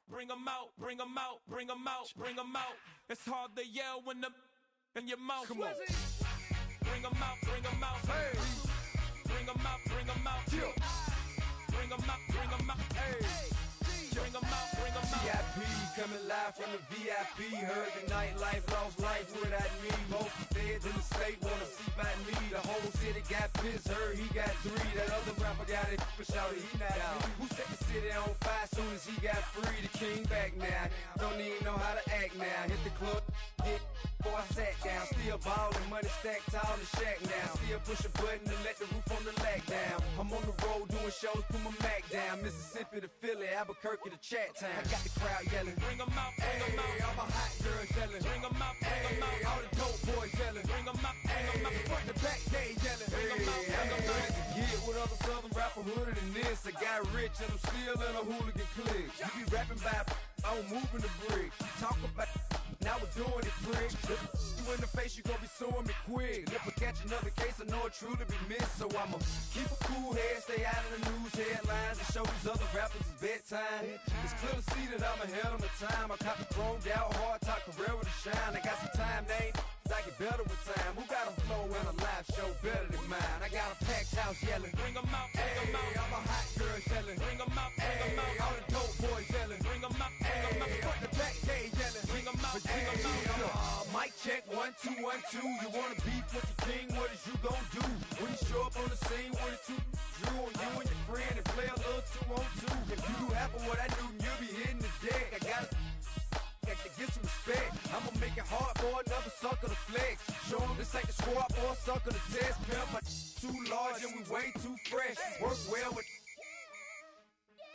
bring 'em out, bring 'em out, bring 'em out, bring 'em out. It's hard to yell when the in your mouth. Come on. Bring 'em out, bring 'em out. Hey. Bring 'em out, bring 'em out. Yeah. Bring 'em out, bring 'em out. Hey. Bring 'em out, bring 'em out. VIP coming live from the VIP. Heard the nightlife, lost life without me. Both feds in the state wanna see by me. The whole city got pissed, heard he got 3. That other rapper got it, but shouted he not out. Who set the city on fire soon as he got free? The king back now, don't even know how to act now. Hit the club, get before I sat down. Still ballin', money stacked tall in the shack now. Still push a button and let the roof on the lag down. I'm on the road doing shows, put my Mac down. Mississippi to Philly, Albuquerque to Chat Town. I got the crowd yelling, bring 'em out, bring 'em out. All my hot girls yelling, bring 'em out, bring 'em out. All the dope boys yelling, bring 'em out, bring 'em out. Front the back, they yelling, bring 'em out, bring 'em out. To get with other southern rapper hooded than this. I got rich and I'm still in a hooligan clique. You be rapping by, I'm moving the bricks. You talk about, now we're doing it, pricks. You in the face, you gon' be suing me quick. If I catch another case, I know it truly be missed. So I'ma keep a cool head, stay out of the news headlines, and show these other rappers it's bedtime. It's clear to see that I'm ahead of my time. I caught the chromed out, hard talk, career with a shine. I got some time, they ain't I get better with time. Who got a flow and a live show better than mine? I got a packed house yelling, bring 'em out, bring 'em out. All my hot girls yelling, bring 'em out, bring 'em out. All the dope boys yelling, bring 'em out, bring 'em out. Front the back, they yelling, bring 'em out, bring 'em out. Mic check, 1 2 1 2. You wanna beef with the king? What is you gon' do when you show up on the scene with a 2 Drew on you and your friend and play a little 2-on-2? If you do half of what I do, you'll be hitting the deck. I gotta get some respect. I'ma make it hard for another sucker to flex. Show 'em this ain't the squad or a sucker to test. Pimp, my too large and we way too fresh. Work well with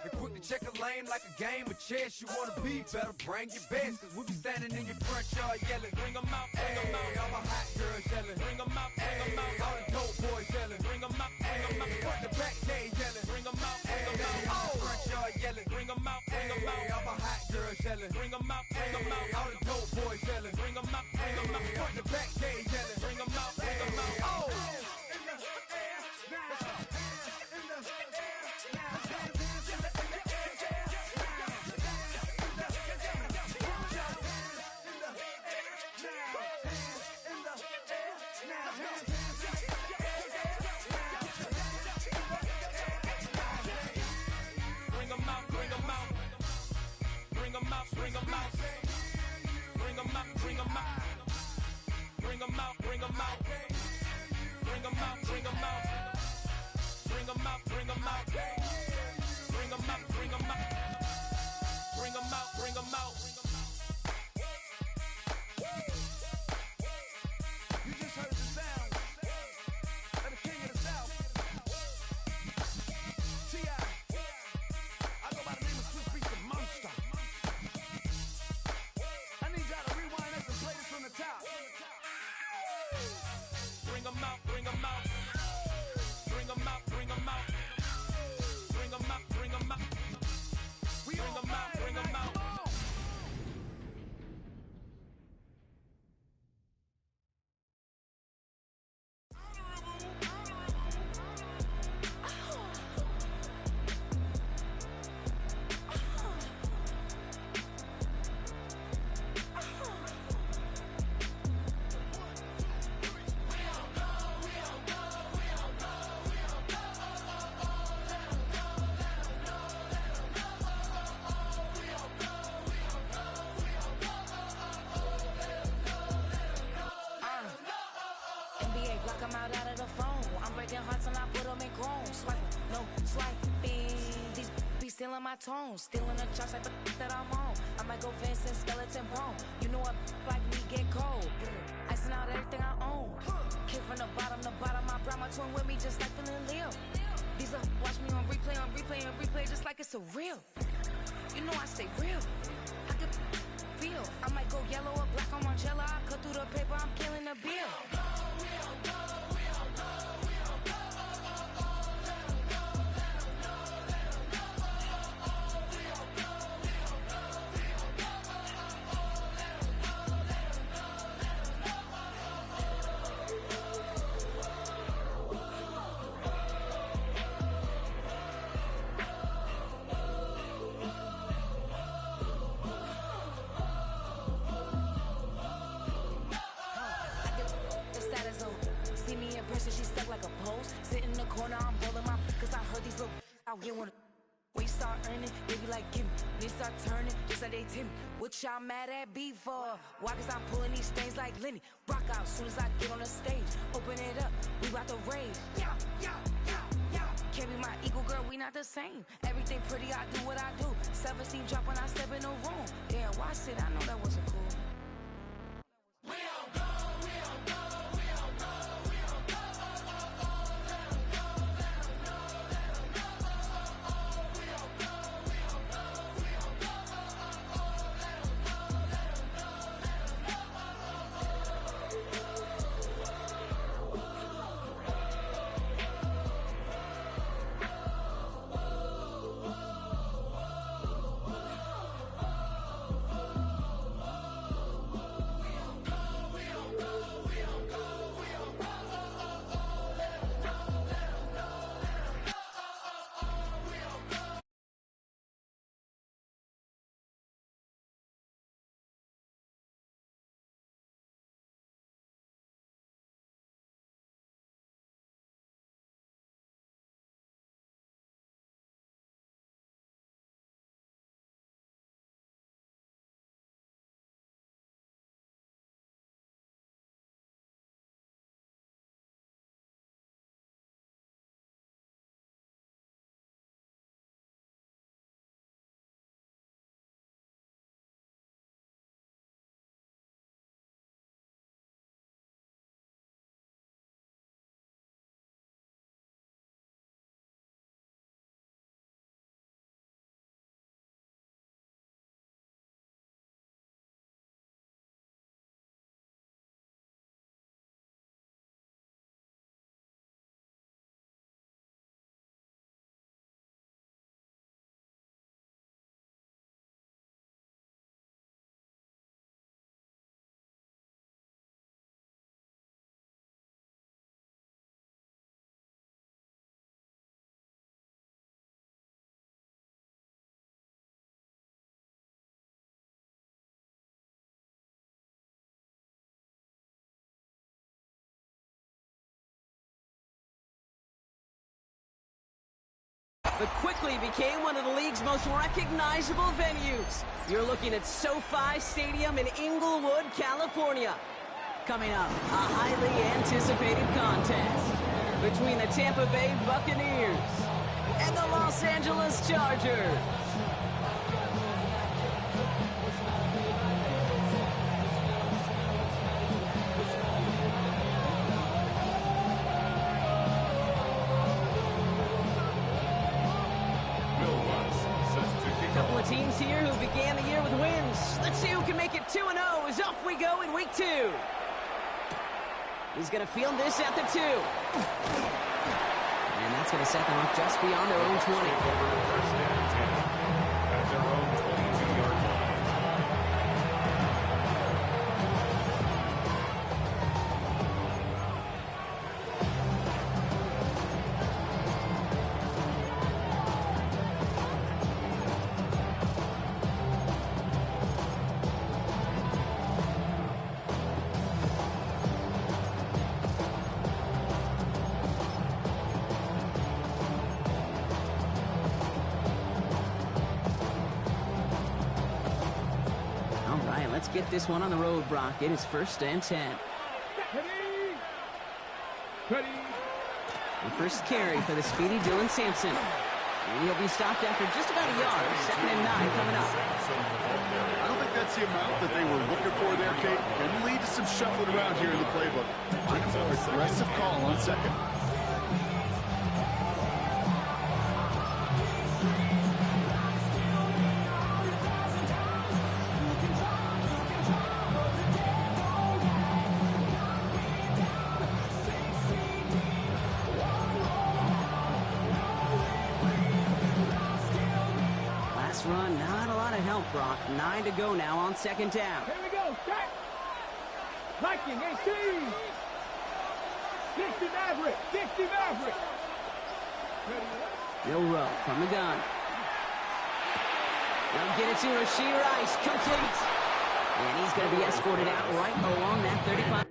and quick to check a lane like a game of chess. You wanna be better, bring your best. Cause we be standing in your front yard yelling, bring 'em out, bring 'em out. All my hot girls yelling, bring 'em out, bring 'em out. All the dope boys yelling, bring 'em out, bring 'em out. Front the back, they yelling, bring 'em out, bring 'em out. Front yard yelling, bring 'em out, bring 'em out. All my hot girls yelling, bring 'em out, bring 'em out. All the dope boys yelling, bring 'em out, bring 'em out. Front the back, they yelling, bring 'em out, bring 'em out. Bring 'em out, bring 'em out. Bring 'em out, bring 'em out. Bring 'em out, bring 'em out. Bring 'em out, bring 'em out. Bring 'em out, bring 'em out. Bring 'em out, bring 'em out. Bring 'em out, bring 'em out. Bring 'em out, bring 'em out. You just heard the sound of the king of the South, T.I. I go by the name of Swiss Beats the Monster. I need y'all to rewind this and play this from the top. Bring 'em out, bring 'em out. Bring 'em out, bring 'em out. Bring 'em out, bring 'em out. We Bring 'em out, bring 'em out. NBA, block 'em out of the phone. I'm breaking hearts and I put 'em in chrome. Swiping, no swiping. These be stealing my tones. Stealing the chops like the that I'm on. I might go Vincent, skeleton bone. You know a like me get cold. Icing out everything I own. Kick from the bottom to bottom. I brought my twin with me just like feeling Leo. These are watch me on replay, and replay just like it's a real. You know I stay real. I could feel. I might go yellow or black on Margiela. I cut through the paper, I'm killing the bill. get one. When you start earning, they be like, gimme. When they start turning, just like they Timmy. What y'all mad at me for? Why? Cause I'm pulling these things like Lenny. Rock out soon as I get on the stage. Open it up, we bout to rage. Yeah, yeah, yeah, yeah. Can't be my equal, girl, we not the same. Everything pretty, I do what I do. Self-esteem drop when I step in the room. Damn, watch it, I know that wasn't cool. But quickly became one of the league's most recognizable venues. You're looking at SoFi Stadium in Inglewood, California. Coming up, a highly anticipated contest between the Tampa Bay Buccaneers and the Los Angeles Chargers. Teams here who began the year with wins. Let's see who can make it 2-0 as off we go in week 2. He's going to field this at the 2. And that's going to set them up just beyond their own 20. At their own 22-yard line. Let's get this one on the road, Brock. It is 1st and 10. Ready. The first carry for the speedy Dylan Sampson. And he'll be stopped after just about a yard. 2nd and 9 coming up. I don't think that's the amount that they were looking for there, Kate. Can lead to some shuffling around here in the playbook. Aggressive call on 2nd. Run, not a lot of help, Brock. 9 to go now on 2nd down. Here we go. Start. Viking, AC. 60 Maverick. 60 Maverick. Bill Rowe from the gun. They'll get it to Rashee Rice. Complete. And he's going to be escorted out right along that 35.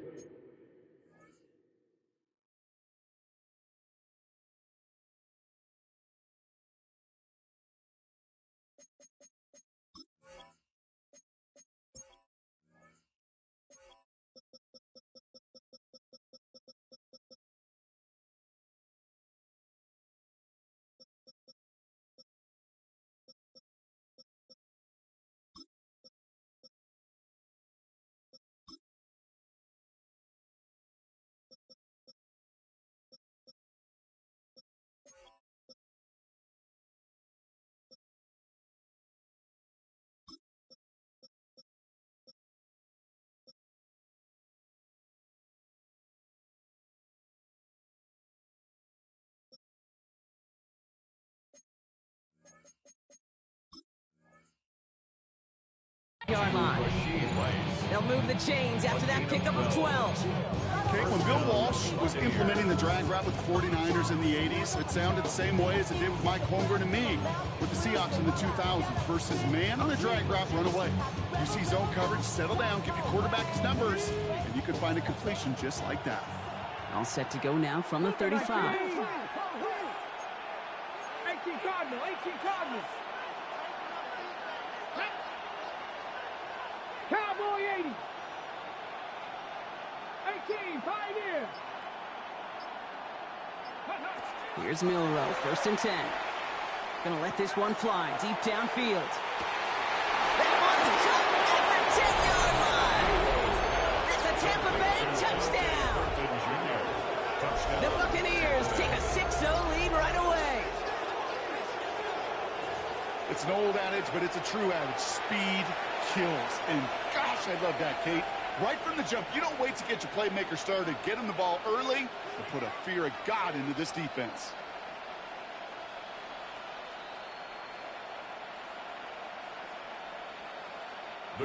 Yard line. They'll move the chains after that pickup of 12. Okay, when Bill Walsh was implementing the drag route with the 49ers in the 80s, it sounded the same way as it did with Mike Holmgren and me with the Seahawks in the 2000s versus man on a drag route, run away. You see zone coverage, settle down, give your quarterback his numbers, and you could find a completion just like that. All set to go now from the 35. 18 Cardinal, 18 Cardinal. Cowboy 80. 18, Pioneer. Here's Milrow, 1st and 10. Gonna let this one fly deep downfield. That one's caught at the 10-yard line. That's a Tampa Bay touchdown. The Buccaneers take a 6-0 lead right away. It's an old adage, but it's a true adage. Speed kills. And gosh, I love that, Kate. Right from the jump, you don't wait to get your playmaker started. Get him the ball early and put a fear of God into this defense.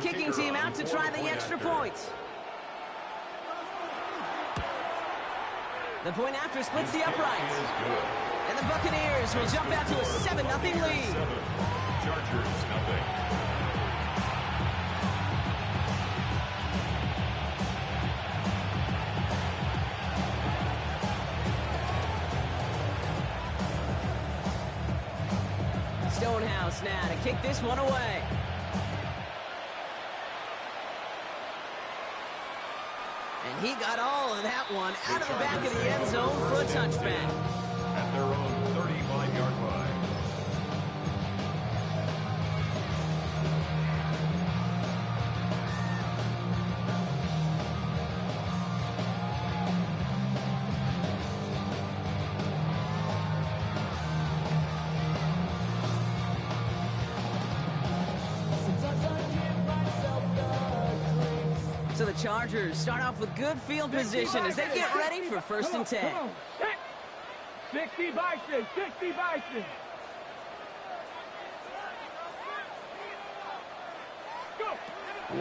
Kicking team out to try the extra points. The point after splits the uprights. And the Buccaneers will jump out to a 7-0 lead. Chargers, nothing. Stonehouse now to kick this one away. And he got all of that one out of the back of the end zone for a touchback. At their own 35-yard line. So the Chargers start off with good field position as they get ready for 1st and 10. 60 Bison, 60 Bison. Go.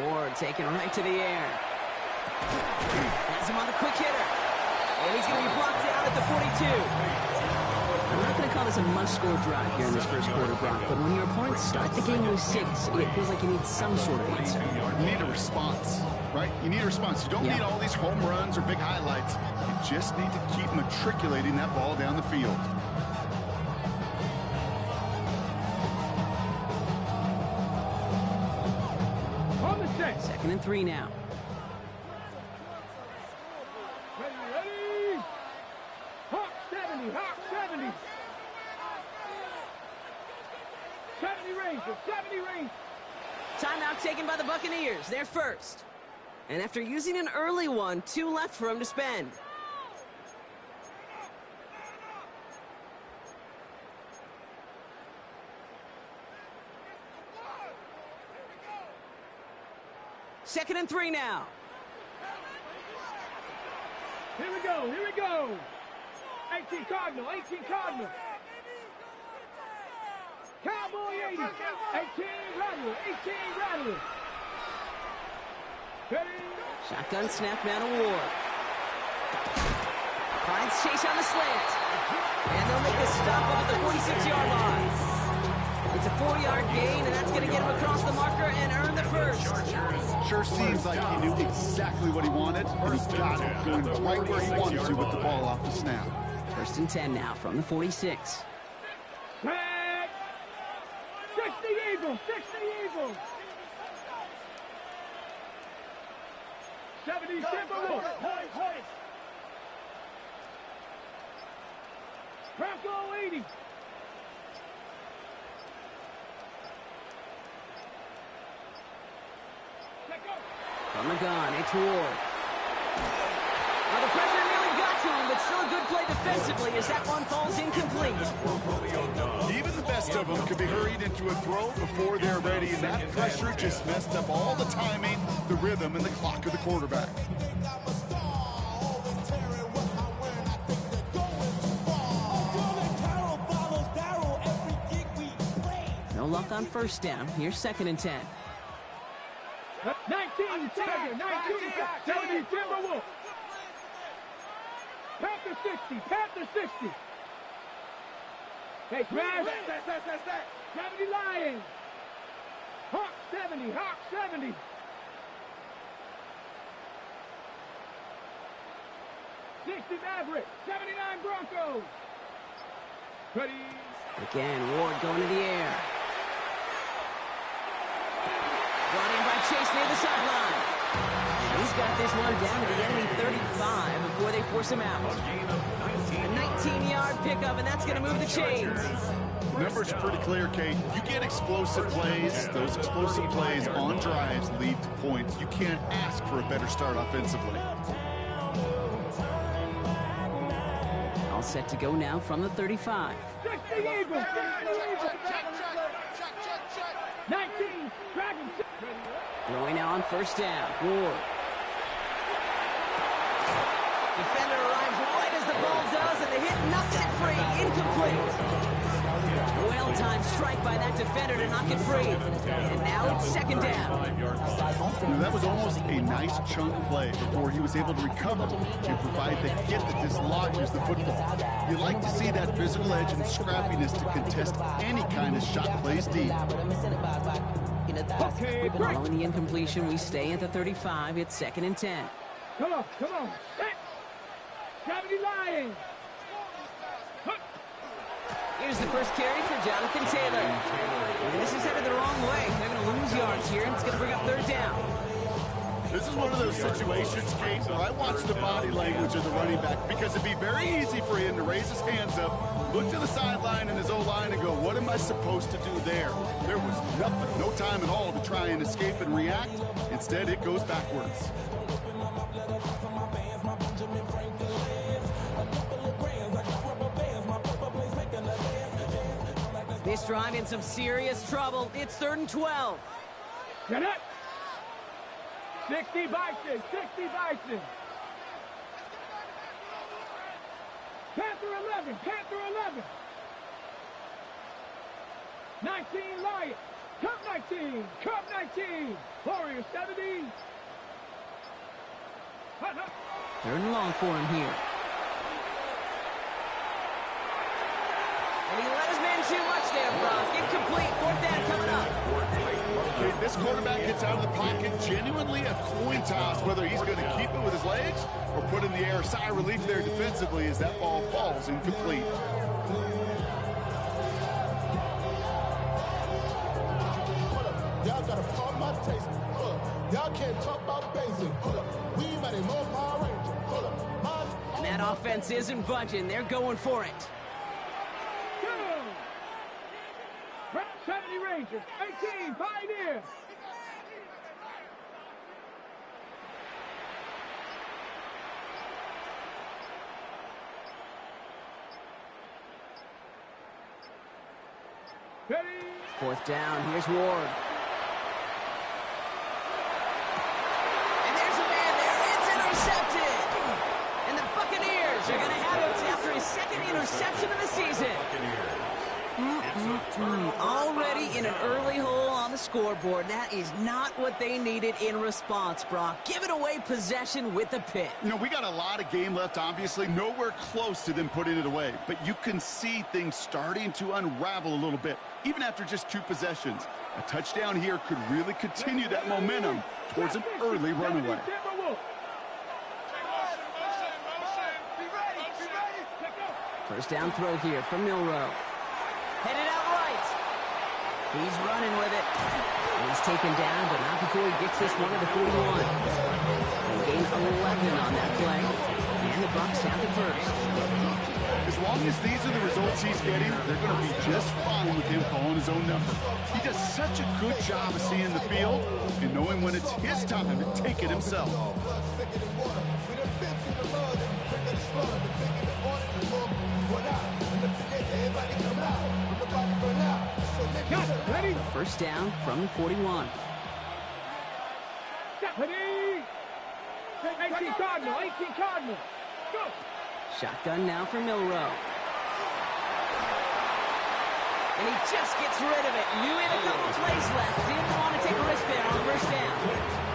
Ward taken right to the air. Has him on the quick hitter. And he's going to be blocked out at the 42. I'm not going to call this a must-score drive here in this first quarter, Brock, but when your opponents start the game with 6, it feels like you need some sort of answer. You need a response, right? You need a response. You don't need all these home runs or big highlights. You just need to keep matriculating that ball down the field. On the set. 2nd and 3 now. Ready. Hawk 70, Hawk 70. 70 range, 70 range. Timeout taken by the Buccaneers. They're first. And after using an early one, 2 left for him to spend. Second and 3 now. Here we go, here we go. 18 Cardinal, 18 Cardinal. Cowboy 80, 18 Rattler, 18 Rattler. Ready? Shotgun snap now to Ward. Finds Chase on the slant. And they'll make a stop up at the 46-yard line. It's a 4-yard gain, and that's going to get him across the marker and earn the first. Sure seems like he knew exactly what he wanted, and he got it going right where he wanted to with the ball off the snap. 1st and 10 now from the 46. Tag. 60 Eagles, 60 Eagles. 70 Timberwolves. Bronco 80. From the gun, it's Ward. Now the pressure nearly got to him, but still a good play defensively as that one falls incomplete. Even the best of them could be hurried into a throw before they're ready, and that pressure just messed up all the timing, the rhythm, and the clock of the quarterback. No luck on 1st down. Here's 2nd and 10. 19 Tiger, 19 70 Timberwolves. Panther 60, Panther 60. Hey, Crash. 70 Lions. Hawk 70, Hawk 70. Maverick, 79 Broncos. Ready. Again, Ward going to the air. Brought in by Chase near the sideline. And he's got this one down to the enemy 35 before they force him out. A 19-yard pickup, and that's going to move the chains. The numbers are pretty clear, Kate. You get explosive plays. Those explosive plays on drives lead to points. You can't ask for a better start offensively. All set to go now from the 35. 60 Eagles. 19 Dragons. Throwing now on first down. Ward. Defender arrives right as the ball does, and the hit knocks it free. Incomplete. Well-timed strike by that defender to knock it free. And now it's second down. That was almost a nice chunk play before he was able to recover and provide the hit that dislodges the football. You like to see that physical edge and scrappiness to contest any kind of shot plays deep. Okay, break. Following the incompletion, we stay at the 35. It's 2nd and 10. Come on, come on. 70 Lions. Here's the first carry for Jonathan Taylor. And this is headed the wrong way. They're going to lose yards here, and it's going to bring up third down. This is one of those situations, Kate, where I watch the body language of the running back because it'd be very easy for him to raise his hands up, look to the sideline and his O-line and go, what am I supposed to do there? There was nothing, no time at all to try and escape and react. Instead, it goes backwards. This drive in some serious trouble. It's 3rd and 12. Get it. 60 Bison, 60 Bison. Panther 11, Panther 11. 19 Lions. Cup 19, Cup 19. Warriors 70. 3rd and long for him here. And he let his man too much there, Brock. Incomplete. 4th down coming up. Okay, this quarterback gets out of the pocket, genuinely a coin toss, whether he's going to keep it with his legs or put in the air. Sigh of relief there defensively as that ball falls incomplete. Y'all got to pump my taste. Y'all can't talk about basic. We mighty more Power Ranger. And that offense isn't budging. They're going for it. 70 Rangers, 18 Pioneers. Ready. 4th down. Here's Ward. And there's a man there. It's intercepted. And the Buccaneers are going to have it after his 2nd interception of the season. Already in an early hole on the scoreboard. That is not what they needed in response, Brock. Giving away possession with the pick. You know, we got a lot of game left, obviously. Nowhere close to them putting it away. But you can see things starting to unravel a little bit, even after just 2 possessions. A touchdown here could really continue that momentum towards an early runaway. First down throw here from Milroe. Headed out right. He's running with it. He's taken down, but not before he gets this one to the 41. They gain 11 on that play. And the Bucs have the first. As long as these are the results he's getting, they're going to be just fine with him calling his own number. He does such a good job of seeing the field and knowing when it's his time to take it himself. Ready. First down from the 41. Ready. 18 Cardinal, 18 Cardinal. Go. Shotgun now for Milroe. And he just gets rid of it. Knew he had a couple plays left. Didn't want to take a risk there on first down.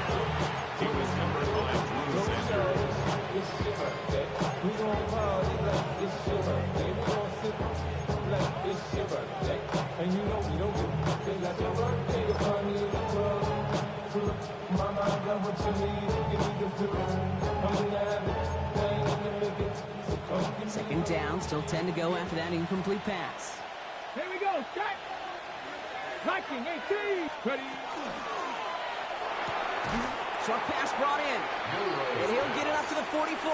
Second down, still 10 to go after that incomplete pass. Here we go, strike. Liking 18. Ready. Short pass brought in. And he'll get it up to the 44.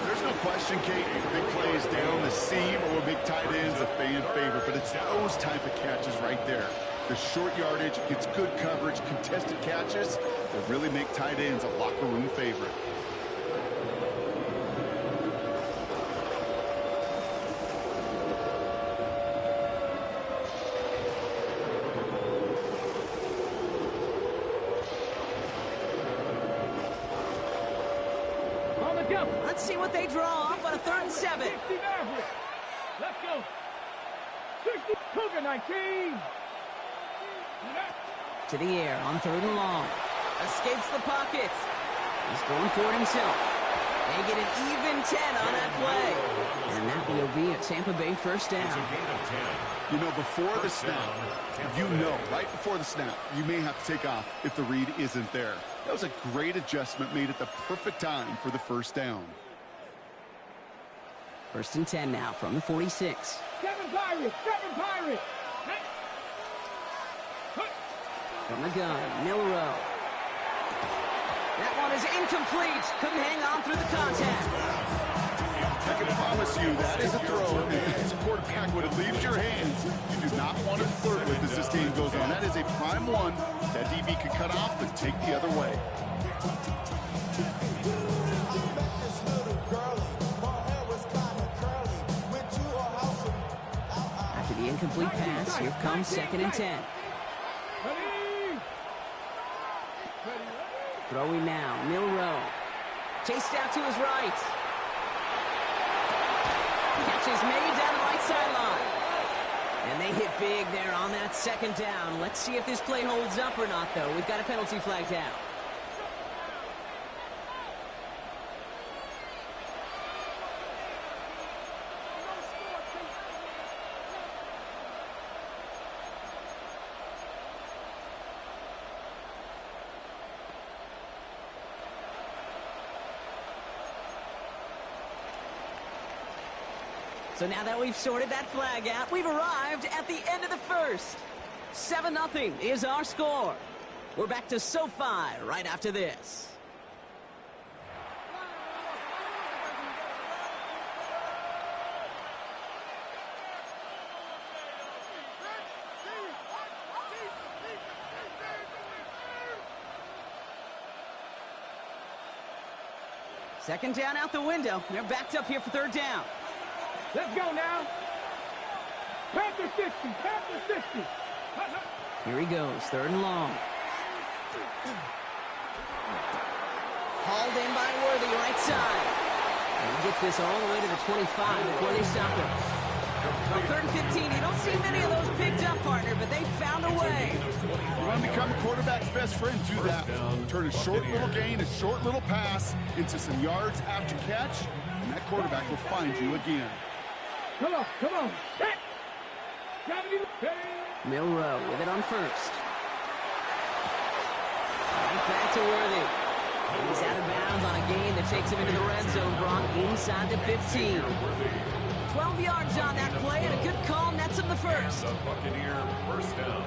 There's no question, Kate, big plays down the seam or big tight ends a fan favorite, but it's those type of catches right there. The short yardage, gets good coverage, contested catches that really make tight ends a locker room favorite. Let's see what they draw up on a 3rd and 7. 60 Maverick. Let's go. 60 Cougar 19. To the air on 3rd and long. Escapes the pocket. He's going for it himself. They get an even 10 on that play. And that will be a Tampa Bay first down. You know, before the snap, right before the snap, you may have to take off if the read isn't there. That was a great adjustment made at the perfect time for the first down. 1st and 10 now from the 46. 7 Pirates. From the gun, Milrow. That one is incomplete. Couldn't hang on through the contact. I can promise you that is a throw. As a quarterback, when it leaves your hands, you do not want to flirt with as this game goes on. That is a prime one that DB could cut off and take the other way. After the incomplete pass, here comes 2nd and 10. Throwing now, Milrow. Chased out to his right. Catch is made down the right sideline. And they hit big there on that 2nd down. Let's see if this play holds up or not, though. We've got a penalty flag down. So now that we've sorted that flag out, we've arrived at the end of the first. 7-0 is our score. We're back to SoFi right after this. Second down out the window. They're backed up here for 3rd down. Let's go now. Panther 60. Here he goes, 3rd and long. Hauled in by Worthy, right side. And he gets this all the way to the 25 before they stop him. On 3rd and 15, you don't see many of those picked up, partner, but they found a way. You want to become a quarterback's best friend, do that. Turn a short little gain, a short little pass into some yards after catch, and that quarterback will find you again. Come on. Set. Milrow with it on 1st. Right back to Worthy. And he's out of bounds on a gain that takes him into the red zone, brought inside the 15. 12 yards on that play, and a good call nets him the first. Buccaneer first down.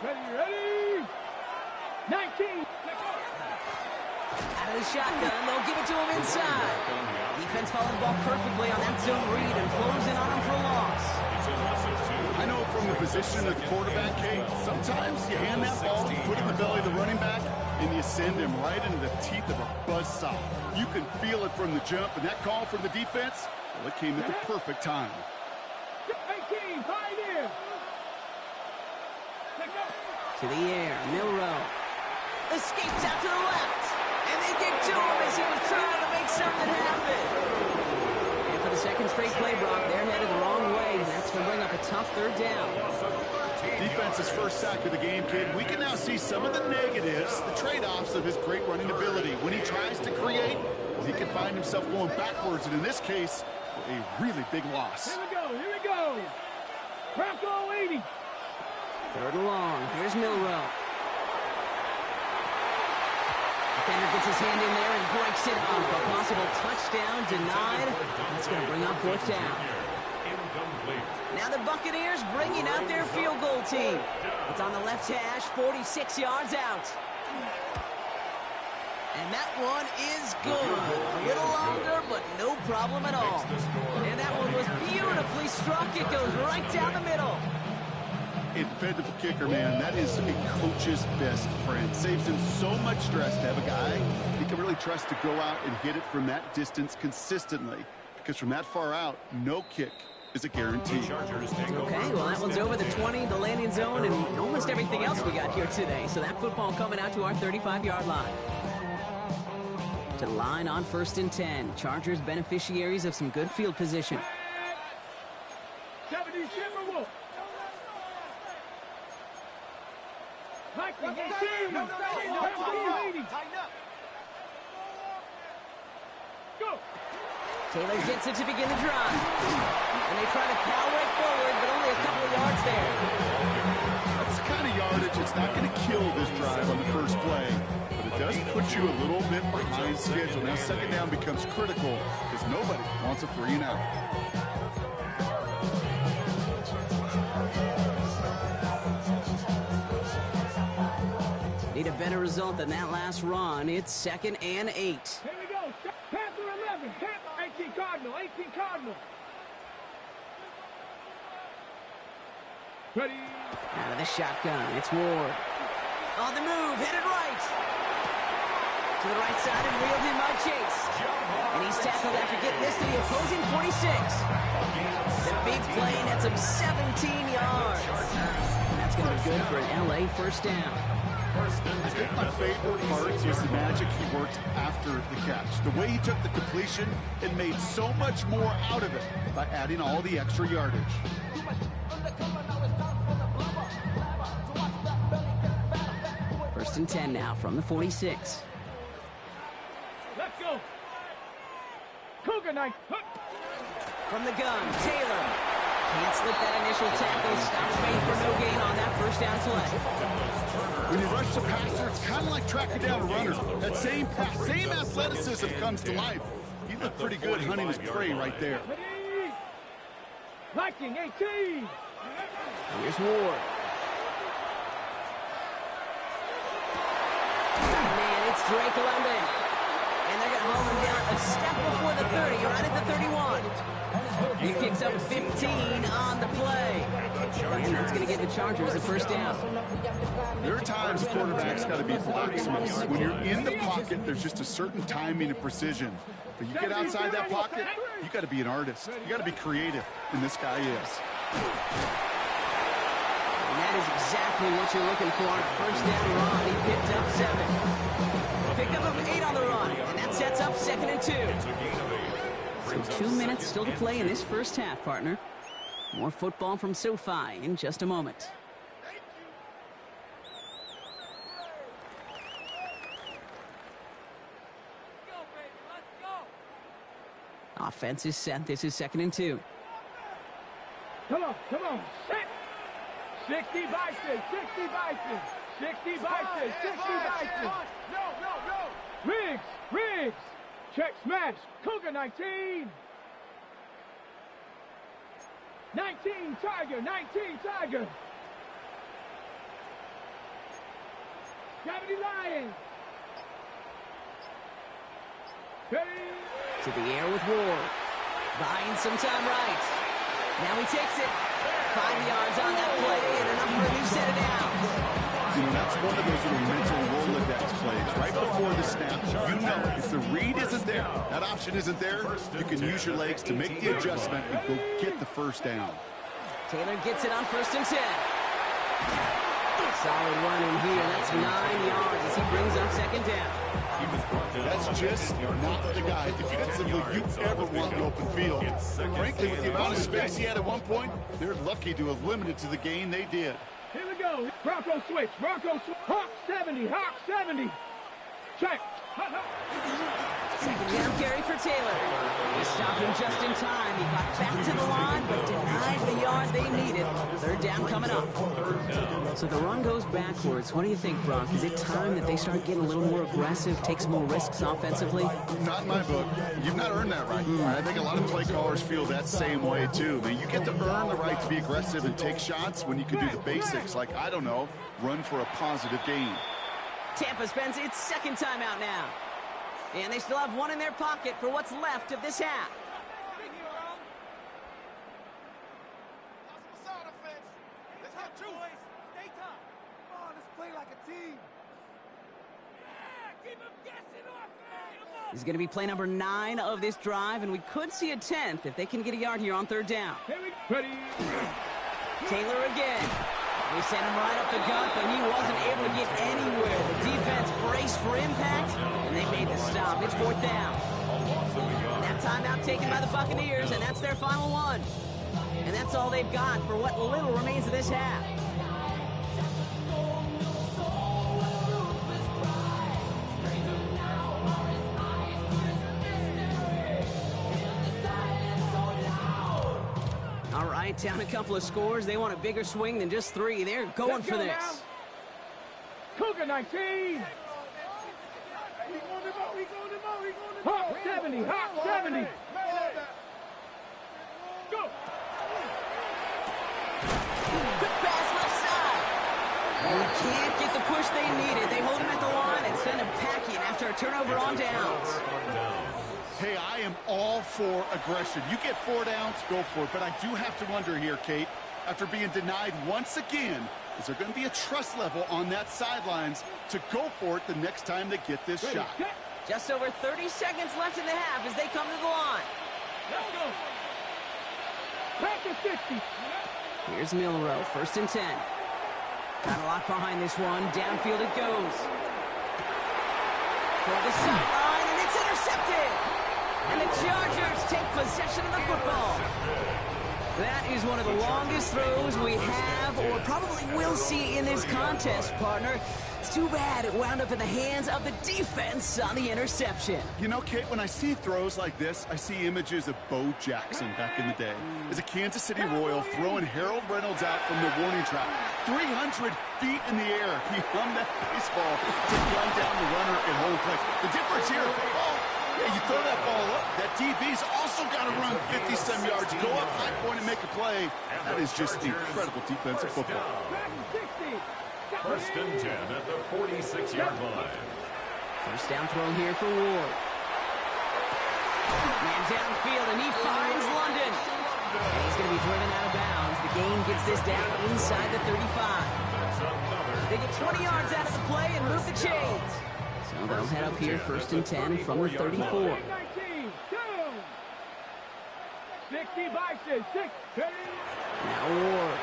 Ready. 19. Out of the shotgun, they'll give it to him inside. Defense followed the ball perfectly on that zone read and flows in on him for a loss. I know from the position of the quarterback, Kate, sometimes you hand that ball, you put it in the belly of the running back, and you send him right into the teeth of a buzzsaw. You can feel it from the jump, and that call from the defense, well, it came at the perfect time. 18, pioneer. To the air, Milrow. Escapes out to the left. And they get to him as he was trying to make something happen. And for the 2nd straight play, Brock, they're headed the wrong way. That's going to bring up a tough 3rd down. Defense's first sack of the game, kid. We can now see some of the negatives, the trade-offs of his great running ability. When he tries to create, well, he can find himself going backwards, and in this case, a really big loss. Here we go. Bronco 80. 3rd and long. Here's Milrow. Defender gets his hand in there and breaks it up. A possible touchdown denied. That's going to bring up fourth down. Now the Buccaneers bringing out their field goal team. It's on the left hash, 46 yards out. And that one is good. A little longer, but no problem at all. And that one was beautifully struck. It goes right down the middle. A dependable kicker, man. That is a coach's best friend. Saves him so much stress to have a guy he can really trust to go out and hit it from that distance consistently. Because from that far out, no kick is a guarantee. Okay, well, that one's over the 20, the landing zone, and almost everything else we got here today. So that football coming out to our 35-yard line. To the line on 1st and 10. Chargers beneficiaries of some good field position. 70 Timberwolves. Go. Taylor gets it to begin the drive. And they try to power it forward, but only a couple of yards there. That's the kind of yardage. It's not going to kill this drive on the first play, but it does put you a little bit behind schedule. Now second down becomes critical because nobody wants a 3-and-out. Need a better result than that last run. It's 2nd and 8. Here we go. Panther 11. Panther 18 Cardinal. 18 Cardinal. Ready. Out of the shotgun. It's Ward. On the move. Headed right. To the right side and reeled in by Chase. And he's tackled after getting this to the opposing 46. The big play nets him 17 yards. And that's going to be good for an LA first down. I think my favorite part is the magic he worked after the catch. The way he took the completion and made so much more out of it by adding all the extra yardage. First and 10 now from the 46. Let's go. Cougar Knight. From the gun, Taylor. Can't slip that initial tackle. Stops made for no gain on that first down play. When you rush the passer, it's kind of like tracking down a runner. That same athleticism comes to life. He looked pretty good hunting his prey right there. Viking 18. Here's Ward. Man, it's Drake London. And they're going to hold him down a step before the 30, right at the 31. He kicks up 15 on the play. And that's going to get the Chargers a first down. There are times quarterbacks got to be blacksmiths. When you're in the pocket, there's just a certain timing and precision. But you get outside that pocket, you got to be an artist. You got to be creative, and this guy is. And that is exactly what you're looking for on a first down run. He picked up 7. Pickup of 8 on the run, and that sets up 2nd and 2. So 2 minutes still to play in this first half, partner. More football from SoFi in just a moment. Offense is set. This is 2nd and 2. Come on. Set. 60 Bison. 60 Bison. 60 Bison. 60 Bison. No. Riggs. Check smash. Cougar 19. 19 Tiger. Gravity Lion. Ready. To the air with Ward. Buying some time right. Now he takes it. 5 yards on that play and enough for a new set of downs. You know, that's one of those little mental Rolodex plays. Right before the snap, you know if the read isn't there, that option isn't there, you can use your legs to make the adjustment and go get the first down. Taylor gets it on 1st and 10. Solid run in here. That's 9 yards as he brings up 2nd down. That's just not the guy defensively you ever want in the open field. Frankly, with the amount of space he had at one point, they're lucky to have limited to the gain they did. Here we go. Bronco switch. Hawk 70. Check. Second down carry for Taylor. He stopped him just in time. He got back to the line, but denied the yard they needed. Third down coming up. So the run goes backwards. What do you think, Brock? Is it time that they start getting a little more aggressive, take some more risks offensively? Not in my book. You've not earned that right. I think a lot of play callers feel that same way, too. I mean, you get to earn the right to be aggressive and take shots when you can do the basics, like, I don't know, run for a positive gain. Tampa spends its second timeout now. And they still have one in their pocket for what's left of this half. This is going to be play number 9 of this drive, and we could see a 10th if they can get a yard here on third down. Taylor again. They sent him right up the gut, but he wasn't able to get anywhere. The defense braced for impact, and they made the stop. It's fourth down. That timeout taken by the Buccaneers, and that's their final one. And that's all they've got for what little remains of this half. All right, down a couple of scores. They want a bigger swing than just 3. They're going for this. Now. Cougar 19. Hot 70, hot 70. Go. Quick pass left side. They can't get the push they needed. They hold him at the line and send him packing after a turnover on downs. Hey, I am all for aggression. You get 4 downs, go for it. But I do have to wonder here, Kate, after being denied once again, is there going to be a trust level on that sidelines to go for it the next time they get this shot? Just over 30 seconds left in the half as they come to the line. Let's go. Back to 60. Here's Milrow, first and 10. Got a lot behind this one. Downfield it goes. For the sideline, and it's intercepted. And the Chargers take possession of the football. That is one of the longest throws we have or probably will see in this contest, partner. It's too bad it wound up in the hands of the defense on the interception. You know, Kate, when I see throws like this, I see images of Bo Jackson back in the day. As a Kansas City Royal throwing Harold Reynolds out from the warning track. 300 feet in the air, he hummed that baseball to gun down the runner at home plate. The difference here, you throw that ball up, that DB's also got to run 50-some yards, go up high point and make a play. That is just incredible defensive football. First and 10 at the 46-yard line. First down throw here for Ward. Man downfield, and he finds London. And he's going to be driven out of bounds. The gain gets this down inside the 35. They get 20 yards out of the play and move the chains. So they'll head up here first and 10 from the 34. 19, 60 Bison, 6, Now Ward.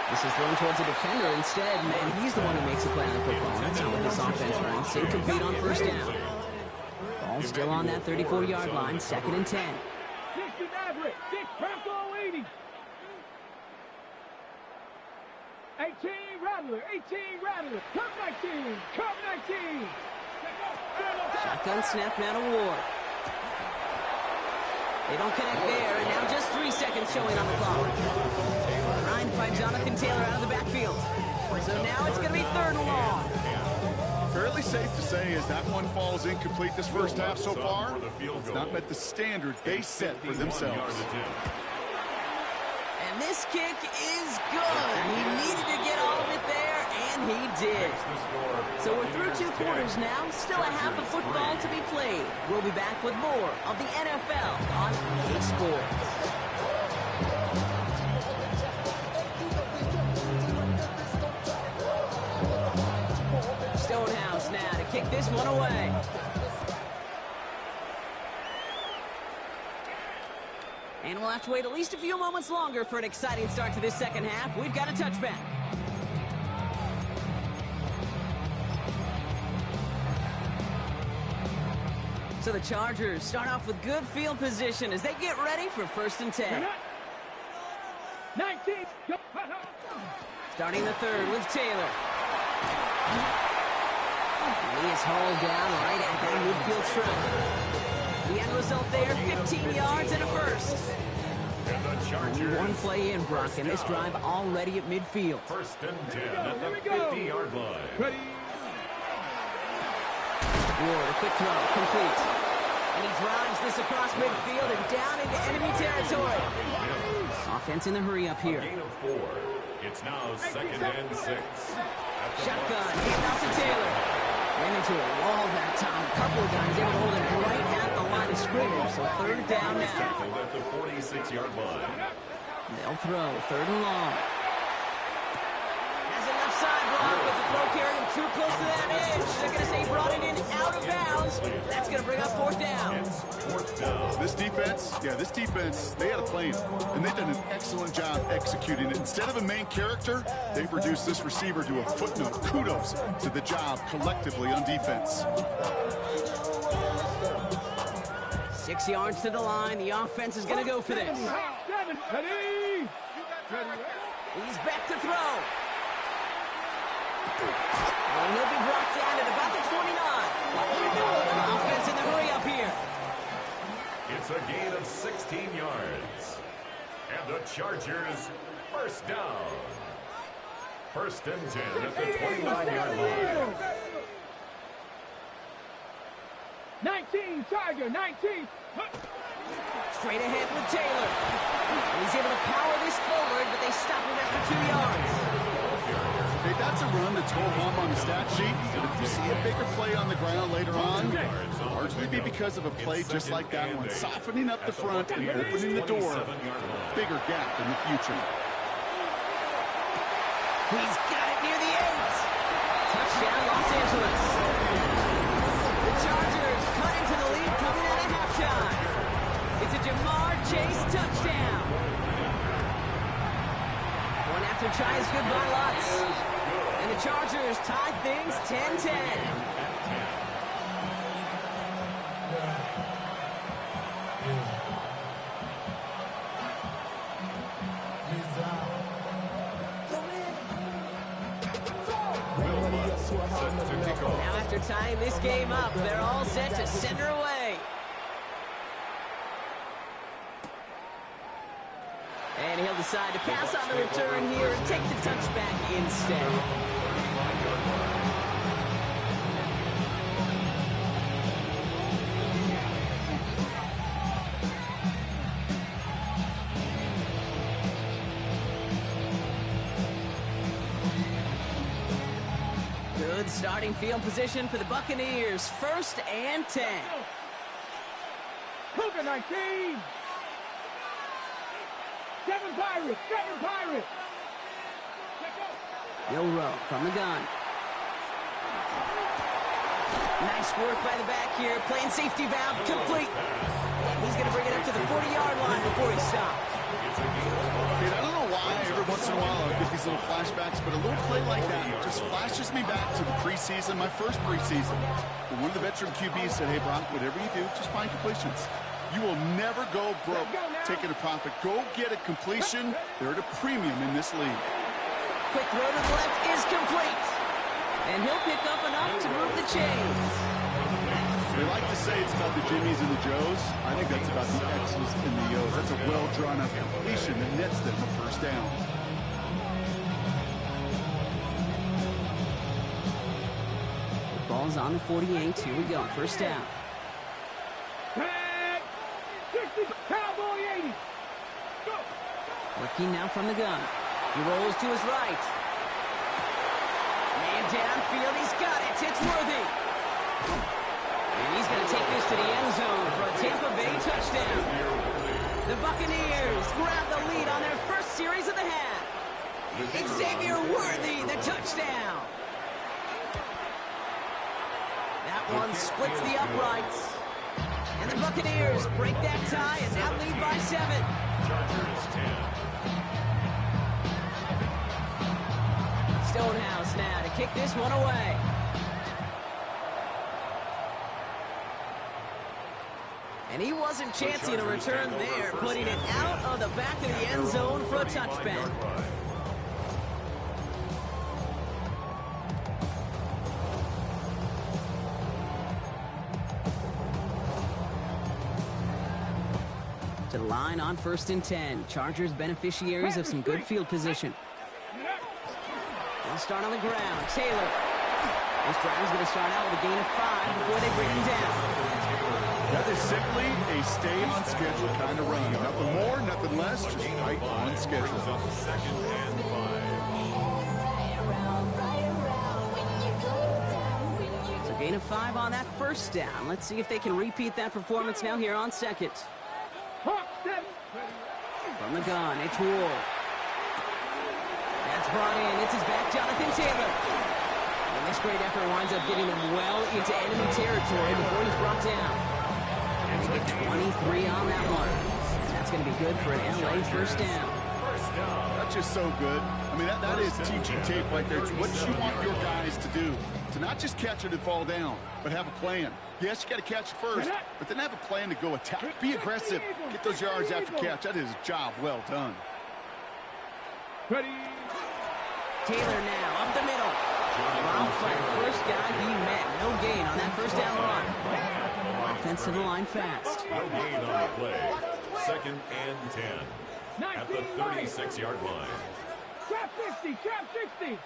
This is thrown towards a defender instead, and he's the one who makes a play on the football. That's not what this offense wants. Incomplete on first down. Ball still on that 34-yard line, second and 10. 60 Maverick, 6 Bronco 80. 18 Rattler, 18 Rattler, Cup 19, Cup 19. Shotgun snap now to Ward. They don't connect there, and now just 3 seconds showing on the clock. Trying to find Jonathan Taylor out of the backfield. So now it's going to be third and long. Fairly safe to say as that one falls incomplete this first half so far, it's not met the standard they set for themselves. And this kick is good. He needed to get all of it there, and he did. So we're through 2 quarters now. Still a half of football to be played. We'll be back with more of the NFL on EA Sports. Stonehouse now to kick this one away. And we'll have to wait at least a few moments longer for an exciting start to this second half. We've got a touchback. So the Chargers start off with good field position as they get ready for first and 10. 19. Starting the third with Taylor. And he is hauled down right at that midfield stripe. The end result there, 15 yards and a first. And the Chargers. One play in, Brock, and this drive already at midfield. First and 10 at the 50-yard line. Ready. Ward, a quick throw, complete. And he drives this across midfield and down into enemy territory. Offense in the hurry up here. Gain of 4. It's now 2nd and 6. Shotgun, hand off to Taylor. Ran into a wall that time. A couple of guys able to hold it right at the line of scrimmage, so third down now. Tackled at the 46-yard line. They'll throw, third and long. Has enough side block, but the throw carried him too close to that edge. They're going to say he brought it in out of bounds. That's going to bring up fourth down. This defense, they had a plan, and they've done an excellent job executing it. Instead of a main character, they've reduced this receiver to a footnote. Kudos to the job collectively on defense. 6 yards to the line. The offense is going to go for this. Ready. He's back to throw. And he'll be brought down at about the 29. Offense in the hurry up here. It's a gain of 16 yards. And the Chargers, first down. First and 10 at the 29-yard line. 19, Tiger, 19. Straight ahead with Taylor. And he's able to power this forward, but they stop him after 2 yards. Okay, that's a run that's go home on the stat sheet. But if you see a bigger play on the ground later on, it'll largely be because of a play just like that one, softening up the front and opening the door. Bigger gap in the future. He's got it near the end. Touchdown, Los Angeles. The Chargers cut into the lead coming out of halftime. It's a Jamar Chase touchdown. One after tries goodbye lots. And the Chargers tie things 10-10. Now after tying this game up, they're all set to send her away. And he'll decide to pass on the return here and take the touchback instead. Good starting field position for the Buccaneers. First and 10. Cougar 19. 7 Pirates, 7 Pirates. Bill Rowe from the gun. Nice work by the back here. Playing safety valve complete. And he's going to bring it up to the 40-yard line before he stops. Dude, I don't know why every once in a while I get these little flashbacks, but a little play like that just flashes me back to the preseason, my first preseason. When one of the veteran QBs said, hey, Brock, whatever you do, just find completions. You will never go broke taking a profit. Go get a completion. They're at a premium in this league. Quick throw to the left is complete. And he'll pick up enough to move the chains. They like to say it's about the Jimmies and the Joes. I think that's about the X's and the O's. That's a well-drawn-up completion that nets them a first down. The ball's on the 48. Here we go. First down. Cowboy 80. Go. Working now from the gun. He rolls to his right. Man downfield. He's got it. It's Worthy. And he's going to take this to the end zone for a Tampa Bay touchdown. The Buccaneers grab the lead on their first series of the half. Xavier Worthy, the touchdown. That one splits the uprights. And the Buccaneers break that tie and now lead by 7. Chargers 10. Stonehouse now to kick this one away. And he wasn't chancing a return there, putting it out of the back of the end zone for a touchback. to the line on 1st and 10. Chargers beneficiaries of some good field position. They'll start on the ground. Taylor. This drive's going to start out with a gain of 5 before they bring him down. That is simply a stay on schedule kind of run. Nothing more, nothing less, just right on schedule. 2nd and 5. So gain of 5 on that 1st down. Let's see if they can repeat that performance now here on 2nd. From the gun, it's Ward. That's brought in. It's his back, Jonathan Taylor. And this great effort winds up getting them well into enemy territory before he's brought down. They get 23 on that one. And that's going to be good for an LA 1st down. That's just so good. I mean, that is teaching tape right there. It's what you want your guys to do. To not just catch it and fall down, but have a plan. Yes, you got to catch it first, but then have a plan to go attack. Be aggressive. Get those yards after catch. That is a job well done. Ready. Taylor now up the middle. Wild flat. First guy he met. No gain on that 1st down run. Offense to the line fast. No gain on the play. 2nd and 10. At the 36-yard line. Trap 60, trap 60.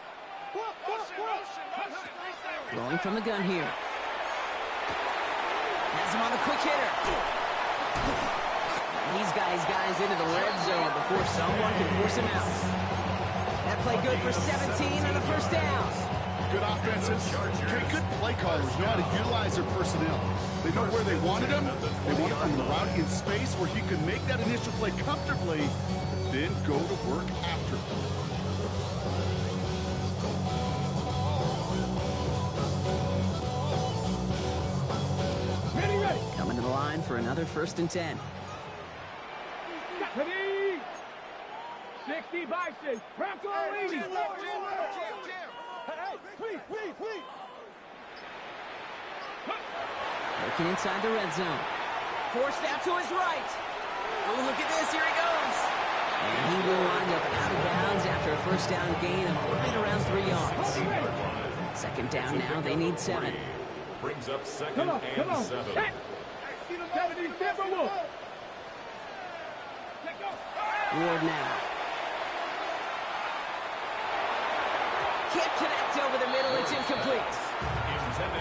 Rolling from the gun here. Has him on the quick hitter. He's got his guys into the red zone before someone can force him out. That play good for 17 and the 1st down. Good offenses. Good play callers know how to utilize their personnel. They know where they wanted him. They want him on the route in space where he can make that initial play comfortably, then go to work after. Coming to the line for another 1st and 10. Ready. 60 Bison. Bronco 80. Hey, please. Working inside the red zone. Forced out to his right. Oh, look at this. Here he goes. And he will wind up out of bounds after a 1st down gain of right around 3 yards. 2nd down now. They need 7. Brings up 2nd and 7. Ward now. Can't connect over the middle. It's incomplete.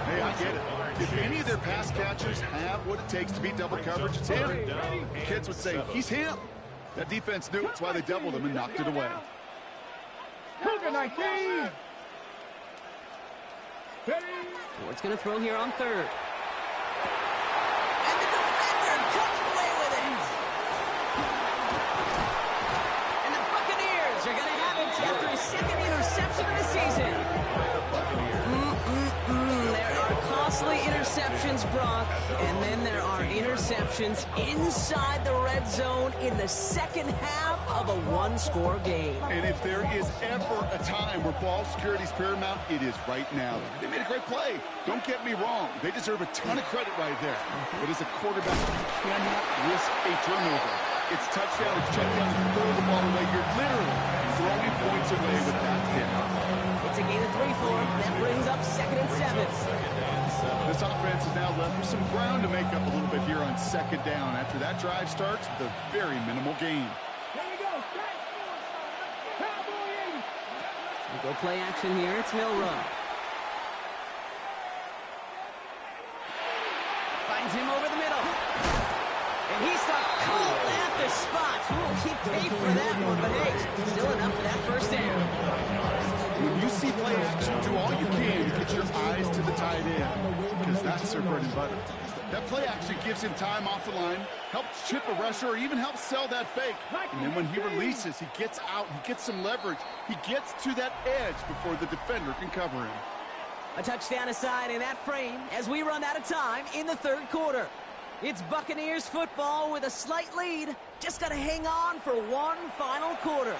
Hey, I get it. If any of their pass catchers have what it takes to beat double coverage, it's him. The kids would say, he's him. That defense knew it's why they doubled him and knocked it away. Cougar 19. Ward's going to throw here on 3rd. And the defender comes away with it. And the Buccaneers are going to have it after his 2nd interception of the season. There are costly interceptions, Brock, and then there are interceptions inside the red zone in the 2nd half of a 1-score game. And if there is ever a time where ball security is paramount, it is right now. They made a great play. Don't get me wrong. They deserve a ton of credit right there. But as a quarterback, you cannot risk a turnover. It's touchdown, it's check down, you throw the ball away. You're literally throwing points away with that hit. It's a gain of 3 for him. That brings up 2nd and 7. This offense is now left with some ground to make up a little bit here on 2nd down. After that drive starts, the very minimal gain. We go play action here. It's Milrow. Finds him over the middle. And he's stuck cold at the spot. We'll keep paid for that one, but hey, still enough for that 1st down. When you see play action, do all you can to get your eyes to the tight end, because that's their bread and butter. That play action gives him time off the line, helps chip a rusher, or even helps sell that fake. And then when he releases, he gets out, he gets some leverage. He gets to that edge before the defender can cover him. A touchdown aside in that frame as we run out of time in the 3rd quarter. It's Buccaneers football with a slight lead. Just got to hang on for one final quarter.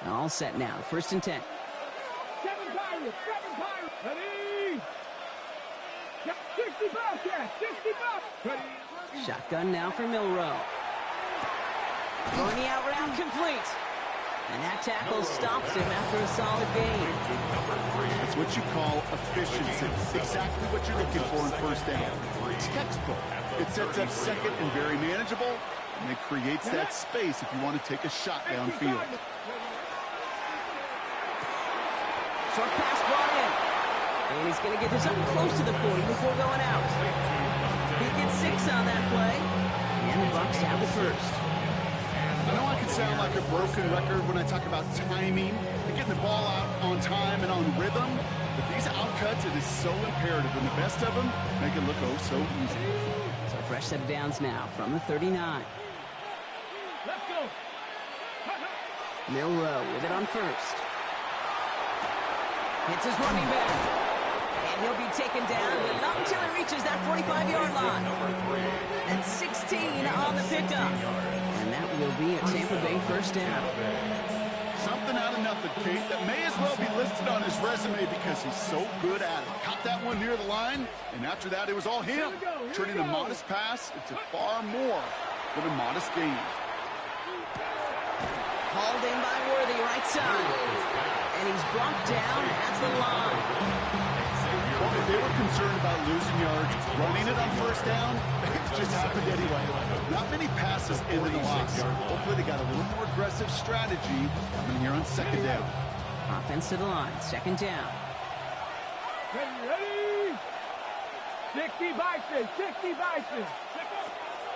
All set now. 1st and 10. 7 Pirates. Ready. 60 Bobcats. 60 Bobcats. Ready. Shotgun now for Milrow. Throwing the out route complete. And that tackle stops him after a solid gain. That's what you call efficiency. Exactly what you're looking for in first down. Textbook. It sets up second and very manageable, and it creates that space if you want to take a shot downfield. Short pass brought in. And he's going to get this up close to the 40 before going out. He gets 6 on that play. And the Bucs have the first. I know I can sound like a broken record when I talk about timing and getting the ball out on time and on rhythm, but these outcuts, it is so imperative, and the best of them make it look oh so easy. So fresh set of downs now from the 39. Let's go. Milrow with it on first. Hits his running back. And he'll be taken down, but not until he reaches that 45-yard line. That's 16 on the pickup. And that will be a Tampa Bay first down. Something out of nothing, Kate, that may as well be listed on his resume because he's so good at it. Caught that one near the line, and after that, it was all him. Turning a modest pass into far more than a modest gain. Hauled in by Worthy, right side. And he's brought down at the line. Well, if they were concerned about losing yards, running it on first down, it just happened anyway. Not many passes ended the loss. Hopefully they got a little more aggressive strategy coming here on second down. Offense to the line, second down. Ready? 60 Bison, 60 Bison.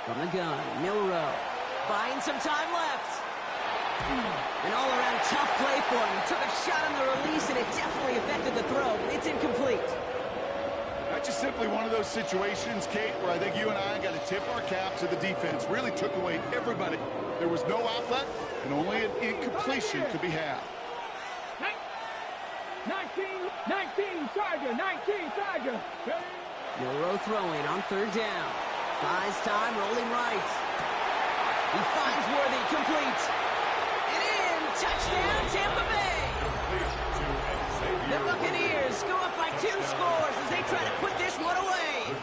From the gun, Milrow. Buying some time left. An all-around tough play for him. He took a shot on the release, and it definitely affected the throw. It's incomplete. That's just simply one of those situations, Kate, where I think you and I got to tip our cap to the defense. Really took away everybody. There was no outlet, and only an incompletion could be had. 19 Tiger, 19 Tiger. Milrow throwing on third down. Buys time, rolling right. He finds Worthy, complete. And in, touchdown, Tampa Bay. The Buccaneers go up by 2 scores as they try to put this one away.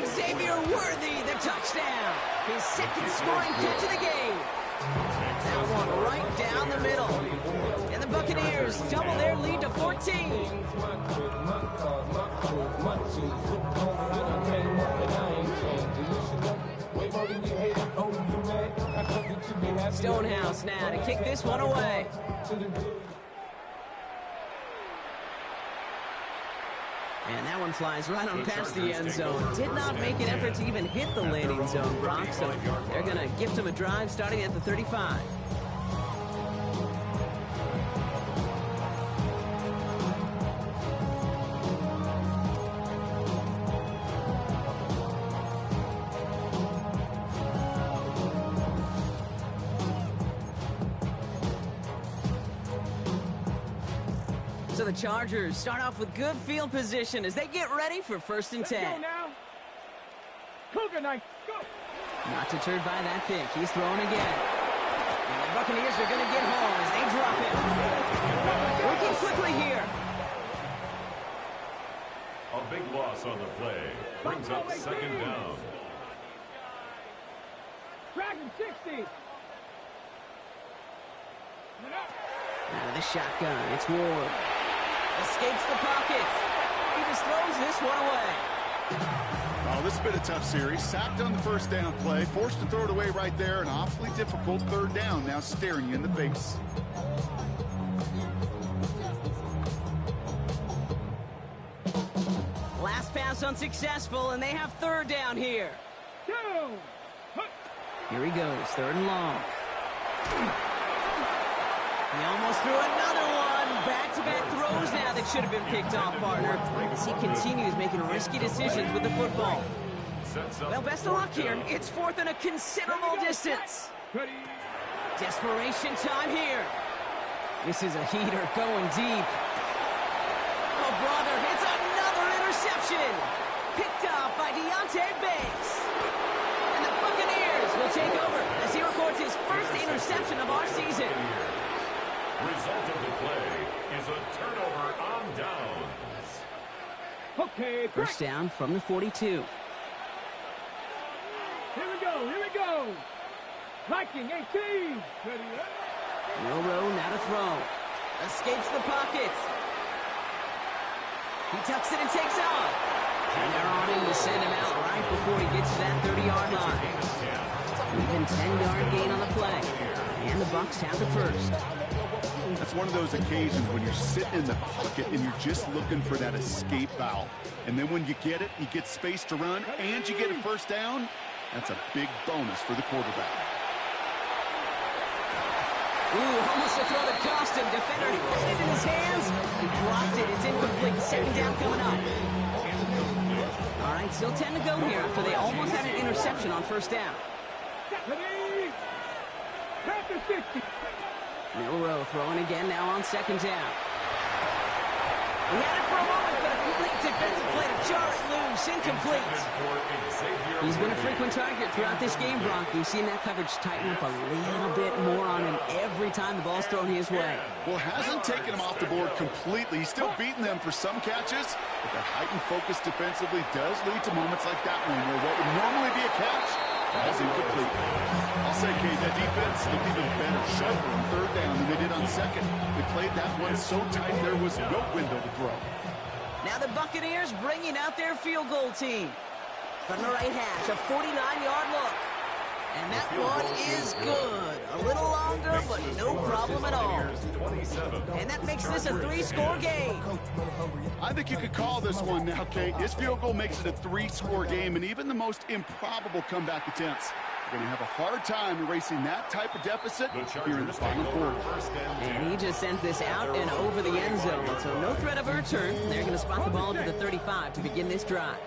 Xavier Worthy, the touchdown. His second scoring catch of the game. That one right down the middle. And the Buccaneers double their lead to 14. Stonehouse now to kick this one away. And that one flies right on past the end zone. Did not make an effort to even hit the landing zone, Brock, so they're going to gift him a drive starting at the 35. So the Chargers start off with good field position as they get ready for first and 10. Let's go now. Cougar Knight, go. Not deterred by that pick. He's throwing again. And the Buccaneers are going to get home as they drop it. Working quickly here. A big loss on the play. Brings up second down. Dragon 60. Out of the shotgun, it's Ward. Escapes the pocket. He just throws this one away. Oh, this has been a tough series. Sacked on the first down play. Forced to throw it away right there. An awfully difficult third down now staring you in the face. Last pass unsuccessful, and they have third down here. Here he goes, third and long. He almost threw another one. Back-to-back throws now that should have been picked off, partner, as he continues making risky decisions with the football. Well, best of luck here. It's fourth and a considerable distance. Desperation time here. This is a heater going deep. Oh, brother, it's another interception. Picked off by Deontay Banks. And the Buccaneers will take over as he records his first interception of our season. Result of the play is a turnover on downs. Okay, first down from the 42. Here we go, here we go. Viking 18. Milrow now to throw. Escapes the pocket. He tucks it and takes off. And they're on him to send him out right before he gets to that 30-yard line. Even 10-yard gain on the play. And the Bucs have the first. That's one of those occasions when you're sitting in the pocket and you're just looking for that escape valve. And then when you get it, you get space to run, and you get a first down. That's a big bonus for the quarterback. Ooh, almost a throw that cost him. Defender had it in his hands. He dropped it. It's incomplete. Second down coming up. All right, still 10 to go here after they almost had an interception on first down. Milrow throwing again now on second down. He had it for a moment, but a complete defensive play to jar it loose. Incomplete. He's been a frequent target throughout this game, Brock. We've seen that coverage tighten up a little bit more on him every time the ball's thrown his way. Well, hasn't taken him off the board completely. He's still beating them for some catches, but that heightened focus defensively does lead to moments like that one where what would normally be a catch falls incomplete. I'll say, Kate, that defense looked even better, sharper on third down than they did on second. They played that one so tight there was no window to throw. Now the Buccaneers bringing out their field goal team. From the right hash, a 49-yard look. And that one is good. A little longer, but no problem at all. And that makes this a 3-score game. I think you could call this one now, Kate. This field goal makes it a 3-score game, and even the most improbable comeback attempts are going to have a hard time erasing that type of deficit here in the final quarter. And he just sends this out and over the end zone. So no threat of a return. They're going to spot the ball to the 35 to begin this drive.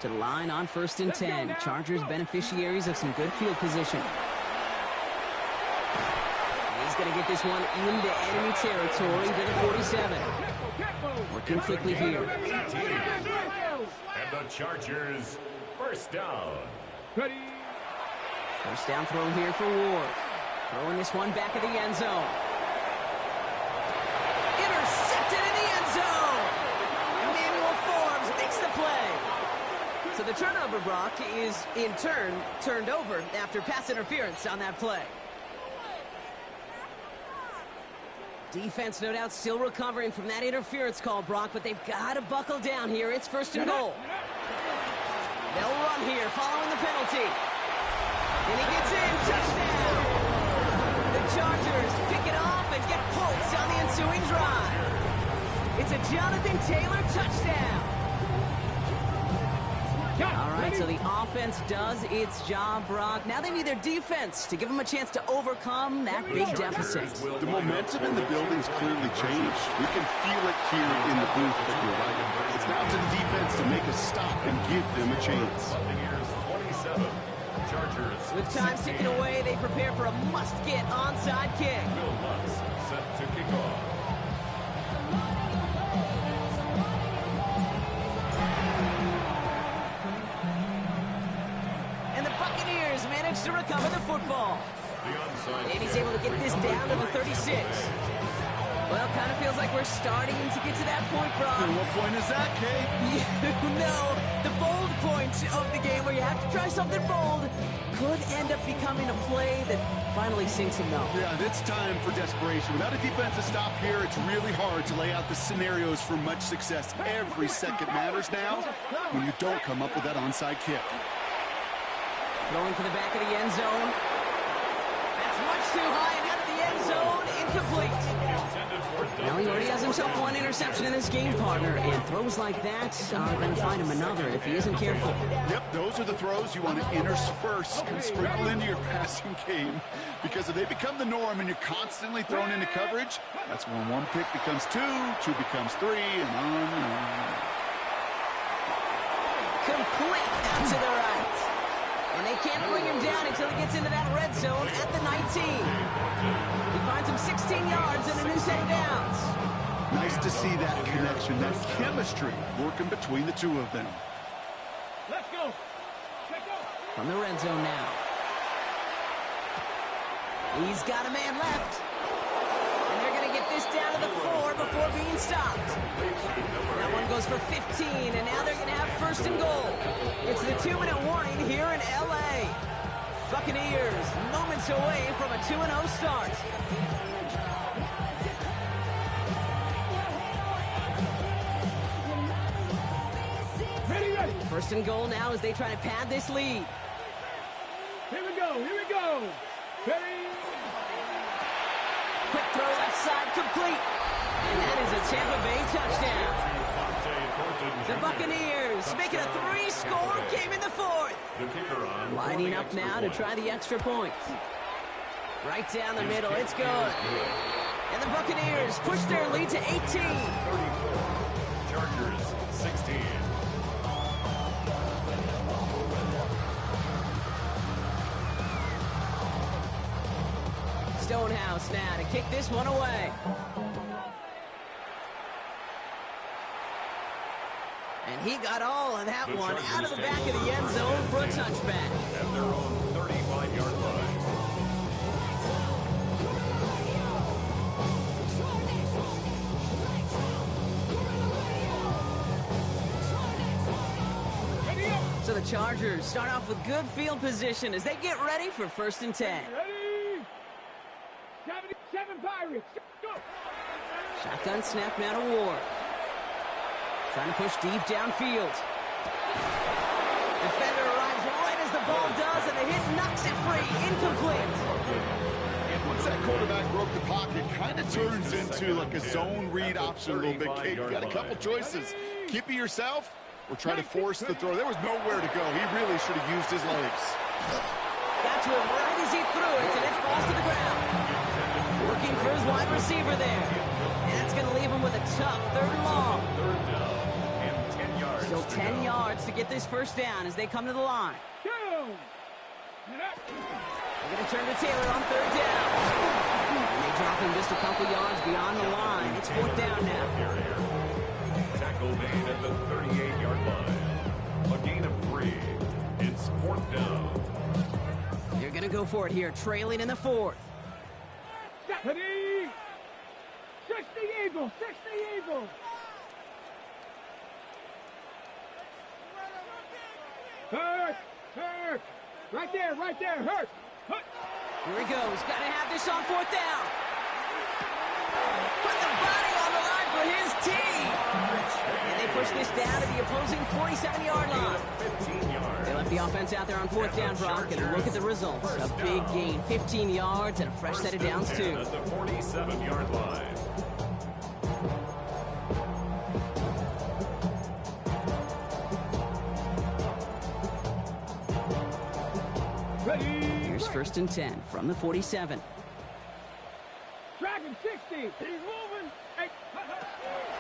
To the line on 1st and 10. Chargers beneficiaries of some good field position. He's going to get this one into enemy territory to the 47. Working quickly here. And the Chargers, first down. First down throw here for Ward. Throwing this one back of the end zone. Intercepted in the end zone. Emmanuel Forbes makes the play. So the turnover, Brock, is in turn turned over after pass interference on that play. Defense, no doubt, still recovering from that interference call, Brock, but they've got to buckle down here. It's 1st and goal. They'll run here following the penalty. And he gets in. Touchdown! The Chargers pick it off and get points on the ensuing drive. It's a Jonathan Taylor touchdown. All right, so the offense does its job, Brock. Now they need their defense to give them a chance to overcome that big deficit. The momentum in the building's clearly changed. We can feel it here in the booth, but you're right. It's now to the defense to make a stop and give them a chance. With time ticking away, they prepare for a must-get onside kick. Bill Bucs set to kick off. Managed to recover the football. And he's able to get this down to the 36. Well, kind of feels like we're starting to get to that point, Brock. And what point is that, Kate? You know, the bold point of the game where you have to try something bold could end up becoming a play that finally sinks him, though. Yeah, it's time for desperation. Without a defensive stop here, it's really hard to lay out the scenarios for much success. Every second matters now when you don't come up with that onside kick. Throwing for the back of the end zone. That's much too high and out of the end zone. Incomplete. Now he already has himself one interception in this game, partner. And throws like that are going to find him another if he isn't careful. Yep, those are the throws you want to intersperse and sprinkle into your passing game. Because if they become the norm and you're constantly thrown into coverage, that's when one pick becomes two becomes three, and on and on. Complete out to the right. And they can't bring him down until he gets into that red zone at the 19. He finds him 16 yards and a new set of downs. Nice to see that connection, that chemistry working between the two of them. Let's go. From the red zone now. He's got a man left. And they're going to get this down to the 4 before being stopped. That one goes for 15, and now they're going to have 1st and goal. It's the 2-minute warning here in L.A. Buccaneers moments away from a 2-0 start. Ready. First and goal now as they try to pad this lead. Here we go. Ready. Quick throw left side, complete. And that is a Tampa Bay touchdown. The Buccaneers make it a 3-score game in the fourth. Lining up now to try the extra point. Right down the middle, it's good. And the Buccaneers push their lead to 18. 34. Chargers 16. Stonehouse now to kick this one away. And he got all of that one out of the back of the end zone for a touchback. At their own 35-yard line. So the Chargers start off with good field position as they get ready for 1st and 10. Ready. 77 Pirates. Go. Shotgun snap now to Ward. Trying to push deep downfield. Defender arrives right as the ball does, and the hit knocks it free. Incomplete. Once that quarterback broke the pocket, kind of turns into like a zone read option a little bit, Kate. You got a couple choices. Keep it yourself or try to force the throw. There was nowhere to go. He really should have used his legs. Got to him right as he threw it, and it falls to the ground. Looking for his wide receiver there. And that's going to leave him with a tough 3rd and long. Still 10 yards to get this first down as they come to the line. Go. They're going to turn to Taylor on 3rd down. And they drop him just a couple yards beyond the line. It's 4th down now. Tackle made at the 38-yard line. A gain of 3. It's 4th down. They're going to go for it here, trailing in the 4th. Ready. 60 Eagles. Hurt. Right there. Hurt. Here he goes. Got to have this on 4th down. Put the body on the line for his team. And they push this down to the opposing 47-yard line. 15 yards. They left the offense out there on 4th down, Brock, and look at the results. A big gain, 15 yards, and a fresh set of downs, too. At the 47-yard line. Ready. Here's 1st and 10 from the 47. Dragon 60. He's moving. Hey.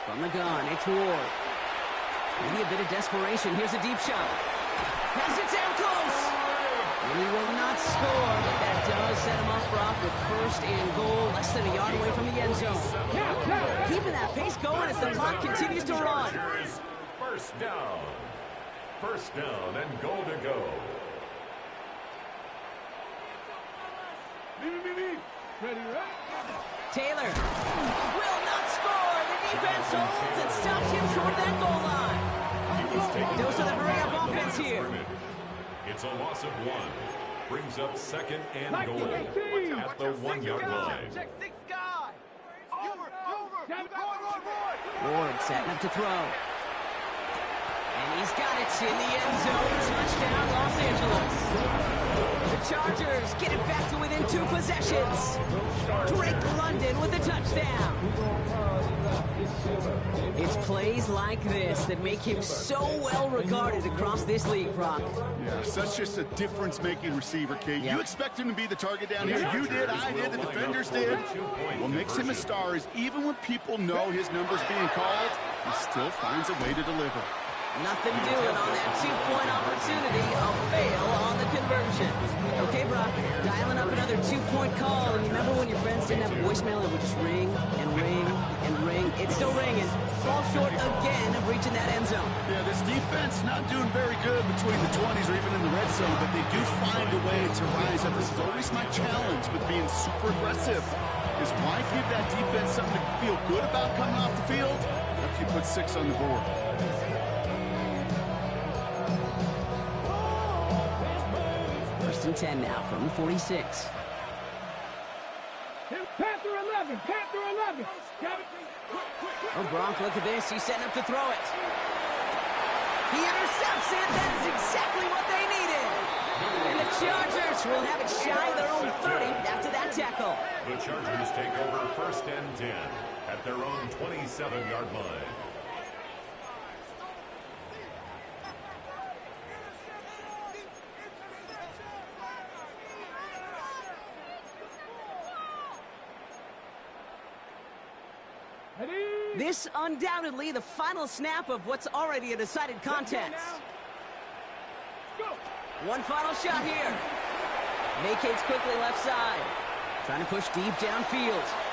From the gun, it's Ward. Maybe a bit of desperation. Here's a deep shot. Has it down close. And he will not score, but that does set him up, Brock, with 1st and goal, less than a yard away from the end zone. Keeping that pace going as the clock continues to run. First down. First down and goal to go. Ready. Taylor will not score. The defense holds and stops him short of that goal line. Dose of the hurry-up offense here. It's a loss of 1. Brings up 2nd and goal at the 1-yard line. Ward setting up to throw. And he's got it in the end zone. Touchdown, Los Angeles. The Chargers get it back to within 2 possessions. Drake London with a touchdown. It's plays like this that make him so well regarded across this league, Brock. Yeah, such just a difference-making receiver, Kate. Yeah. You expect him to be the target down here. You did, I did, the defenders did. What makes him a star is even when people know his number's being called, he still finds a way to deliver. Nothing doing on that 2-point opportunity. A fail on the conversion. Okay, Brock, dialing up another 2-point call. And remember when your friends didn't have voicemail, it would just ring and ring and ring. It's still ringing. Fall short again of reaching that end zone. Yeah, this defense not doing very good between the 20s or even in the red zone, but they do find a way to rise up. This is always my challenge with being super aggressive, is why give that defense something to feel good about coming off the field after you put 6 on the board. and 10 now from the 46. Panther 11, Panther 11. Got it. Oh, Gronk, look at this. He's setting up to throw it. He intercepts it. That is exactly what they needed. And the Chargers will have it shy of their own 30 after that tackle. The Chargers take over 1st and 10 at their own 27-yard line. This undoubtedly the final snap of what's already a decided contest. One final shot here. Vacates quickly left side. Trying to push deep downfield.